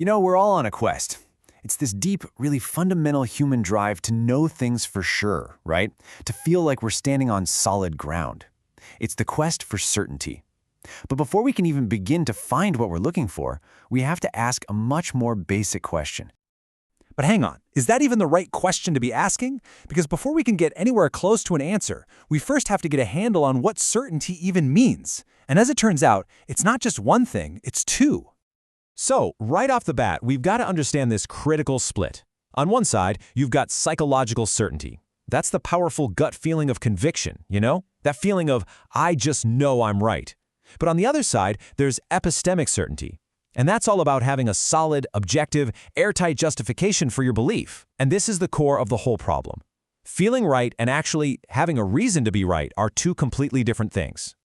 We're all on a quest. It's this deep, really fundamental human drive to know things for sure, right? To feel like we're standing on solid ground. It's the quest for certainty. But before we can even begin to find what we're looking for, we have to ask a much more basic question. But hang on, is that even the right question to be asking? Because before we can get anywhere close to an answer, we first have to get a handle on what certainty even means. And as it turns out, it's not just one thing, it's two. So, right off the bat, we've got to understand this critical split. On one side, you've got psychological certainty. That's the powerful gut feeling of conviction, That feeling of, I just know I'm right. But on the other side, there's epistemic certainty. And that's all about having a solid, objective, airtight justification for your belief. And this is the core of the whole problem. Feeling right and actually having a reason to be right are two completely different things.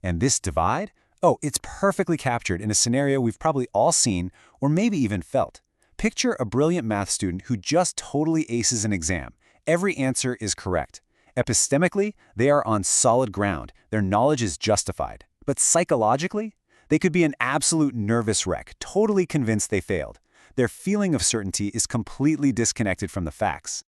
And this divide? Oh, it's perfectly captured in a scenario we've probably all seen or maybe even felt. Picture a brilliant math student who just totally aces an exam. Every answer is correct. Epistemically, they are on solid ground. Their knowledge is justified. But psychologically, they could be an absolute nervous wreck, totally convinced they failed. Their feeling of certainty is completely disconnected from the facts.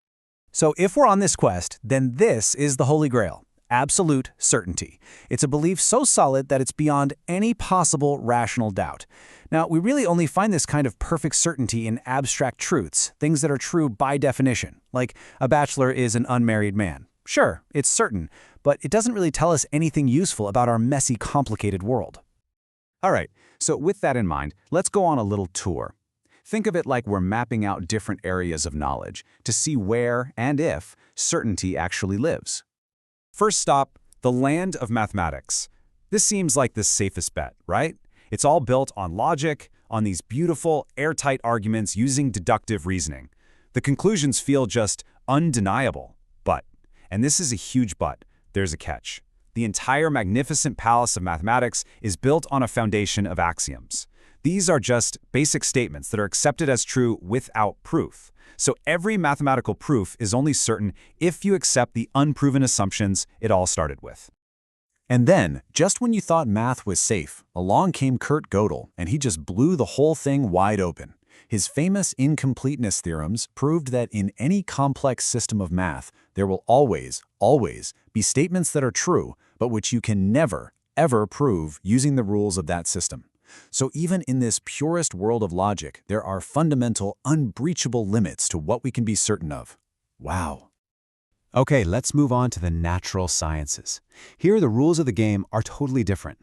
So if we're on this quest, then this is the Holy Grail. Absolute certainty. It's a belief so solid that it's beyond any possible rational doubt. Now, we really only find this kind of perfect certainty in abstract truths, things that are true by definition, like a bachelor is an unmarried man. Sure, it's certain, but it doesn't really tell us anything useful about our messy, complicated world. All right, so with that in mind, let's go on a little tour. Think of it like we're mapping out different areas of knowledge to see where and if certainty actually lives. First stop, the land of mathematics. This seems like the safest bet, right? It's all built on logic, on these beautiful, airtight arguments using deductive reasoning. The conclusions feel just undeniable. But, and this is a huge but, there's a catch. The entire magnificent palace of mathematics is built on a foundation of axioms. These are just basic statements that are accepted as true without proof. So every mathematical proof is only certain if you accept the unproven assumptions it all started with. And then, just when you thought math was safe, along came Kurt Gödel, and he just blew the whole thing wide open. His famous incompleteness theorems proved that in any complex system of math, there will always be statements that are true, but which you can never, ever prove using the rules of that system. So even in this purest world of logic, there are fundamental, unbreachable limits to what we can be certain of. Wow. Okay, let's move on to the natural sciences. Here, the rules of the game are totally different.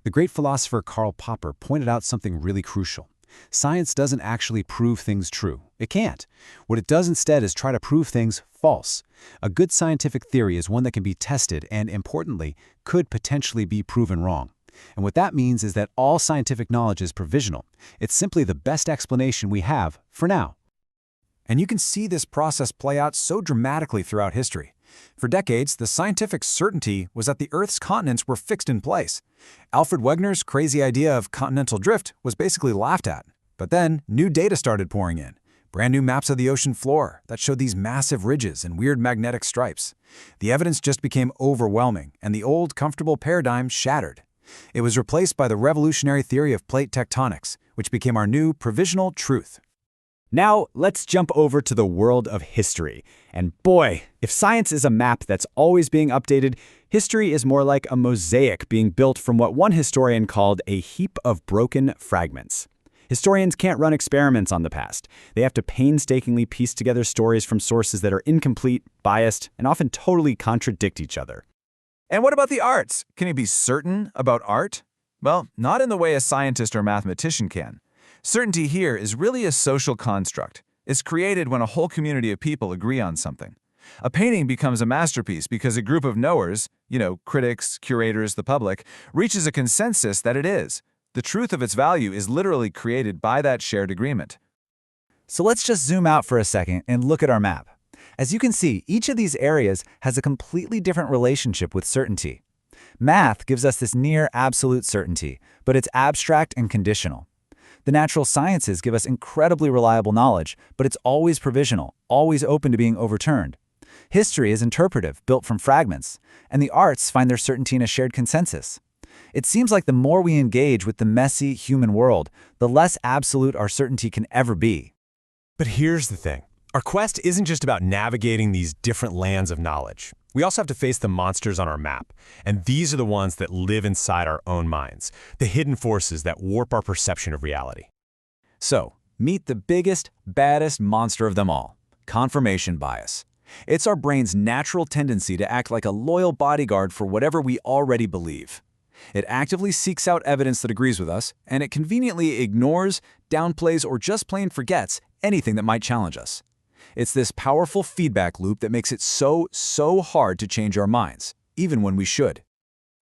The great philosopher Karl Popper pointed out something really crucial. Science doesn't actually prove things true. It can't. What it does instead is try to prove things false. A good scientific theory is one that can be tested and, importantly, could potentially be proven wrong. And what that means is that all scientific knowledge is provisional. It's simply the best explanation we have for now. And you can see this process play out so dramatically throughout history. For decades, the scientific certainty was that the Earth's continents were fixed in place. Alfred Wegener's crazy idea of continental drift was basically laughed at. But then, new data started pouring in. Brand new maps of the ocean floor that showed these massive ridges and weird magnetic stripes. The evidence just became overwhelming, and the old, comfortable paradigm shattered. It was replaced by the revolutionary theory of plate tectonics, which became our new provisional truth. Now, let's jump over to the world of history. And boy, if science is a map that's always being updated, history is more like a mosaic being built from what one historian called a heap of broken fragments. Historians can't run experiments on the past. They have to painstakingly piece together stories from sources that are incomplete, biased, and often totally contradict each other. And what about the arts? Can you be certain about art? Well, not in the way a scientist or mathematician can. Certainty here is really a social construct. It's created when a whole community of people agree on something. A painting becomes a masterpiece because a group of knowers, critics, curators, the public, reaches a consensus that it is. The truth of its value is literally created by that shared agreement. So let's just zoom out for a second and look at our map. As you can see, each of these areas has a completely different relationship with certainty. Math gives us this near absolute certainty, but it's abstract and conditional. The natural sciences give us incredibly reliable knowledge, but it's always provisional, always open to being overturned. History is interpretive, built from fragments, and the arts find their certainty in a shared consensus. It seems like the more we engage with the messy human world, the less absolute our certainty can ever be. But here's the thing. Our quest isn't just about navigating these different lands of knowledge. We also have to face the monsters on our map, and these are the ones that live inside our own minds, the hidden forces that warp our perception of reality. So, meet the biggest, baddest monster of them all, confirmation bias. It's our brain's natural tendency to act like a loyal bodyguard for whatever we already believe. It actively seeks out evidence that agrees with us, and it conveniently ignores, downplays, or just plain forgets anything that might challenge us. It's this powerful feedback loop that makes it so hard to change our minds, even when we should.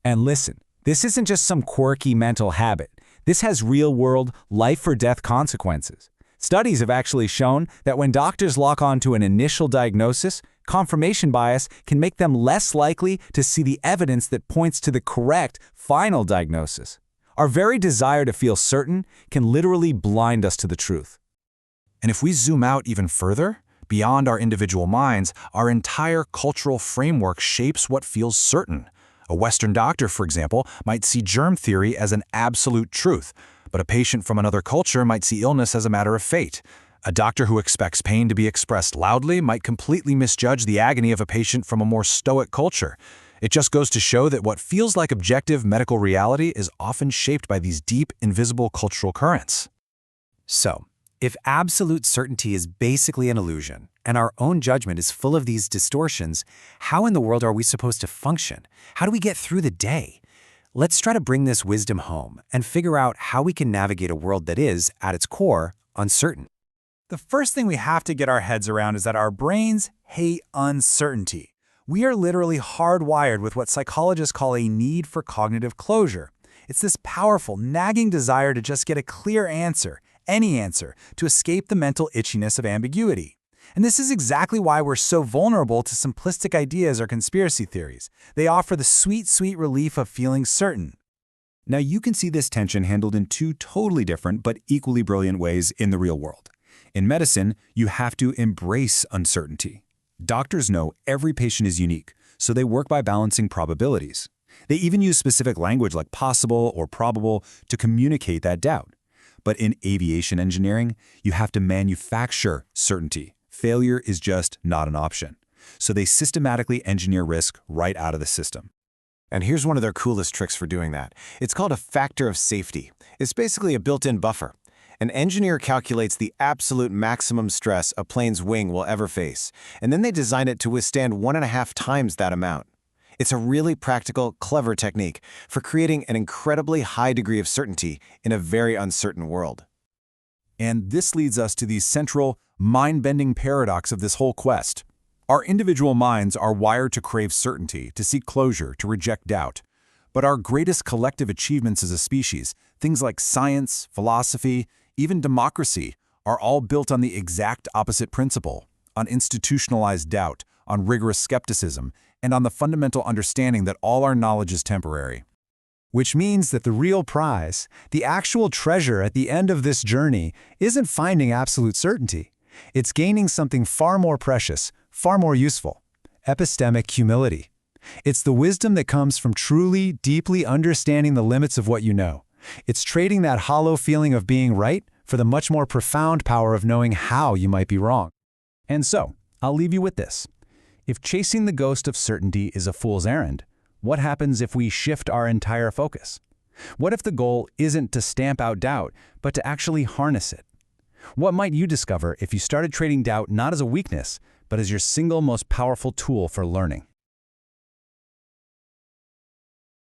And listen, this isn't just some quirky mental habit. This has real-world, life-or-death consequences. Studies have actually shown that when doctors lock on to an initial diagnosis, confirmation bias can make them less likely to see the evidence that points to the correct, final diagnosis. Our very desire to feel certain can literally blind us to the truth. And if we zoom out even further, beyond our individual minds, our entire cultural framework shapes what feels certain. A Western doctor, for example, might see germ theory as an absolute truth, but a patient from another culture might see illness as a matter of fate. A doctor who expects pain to be expressed loudly might completely misjudge the agony of a patient from a more stoic culture. It just goes to show that what feels like objective medical reality is often shaped by these deep, invisible cultural currents. So, if absolute certainty is basically an illusion, and our own judgment is full of these distortions, how in the world are we supposed to function? How do we get through the day? Let's try to bring this wisdom home and figure out how we can navigate a world that is, at its core, uncertain. The first thing we have to get our heads around is that our brains hate uncertainty. We are literally hardwired with what psychologists call a need for cognitive closure. It's this powerful, nagging desire to just get a clear answer, any answer, to escape the mental itchiness of ambiguity. And this is exactly why we're so vulnerable to simplistic ideas or conspiracy theories. They offer the sweet relief of feeling certain. Now you can see this tension handled in two totally different but equally brilliant ways in the real world. In medicine, you have to embrace uncertainty. Doctors know every patient is unique, so they work by balancing probabilities. They even use specific language like possible or probable to communicate that doubt. But in aviation engineering, you have to manufacture certainty. Failure is just not an option. So they systematically engineer risk right out of the system. And here's one of their coolest tricks for doing that. It's called a factor of safety. It's basically a built-in buffer. An engineer calculates the absolute maximum stress a plane's wing will ever face, and then they design it to withstand 1.5 times that amount. It's a really practical, clever technique for creating an incredibly high degree of certainty in a very uncertain world. And this leads us to the central, mind-bending paradox of this whole quest. Our individual minds are wired to crave certainty, to seek closure, to reject doubt. But our greatest collective achievements as a species, things like science, philosophy, even democracy, are all built on the exact opposite principle, on institutionalized doubt, on rigorous skepticism, and on the fundamental understanding that all our knowledge is temporary. Which means that the real prize, the actual treasure at the end of this journey, isn't finding absolute certainty. It's gaining something far more precious, far more useful: epistemic humility. It's the wisdom that comes from truly, deeply understanding the limits of what you know. It's trading that hollow feeling of being right for the much more profound power of knowing how you might be wrong. And so, I'll leave you with this. If chasing the ghost of certainty is a fool's errand, what happens if we shift our entire focus? What if the goal isn't to stamp out doubt, but to actually harness it? What might you discover if you started trading doubt not as a weakness, but as your single most powerful tool for learning?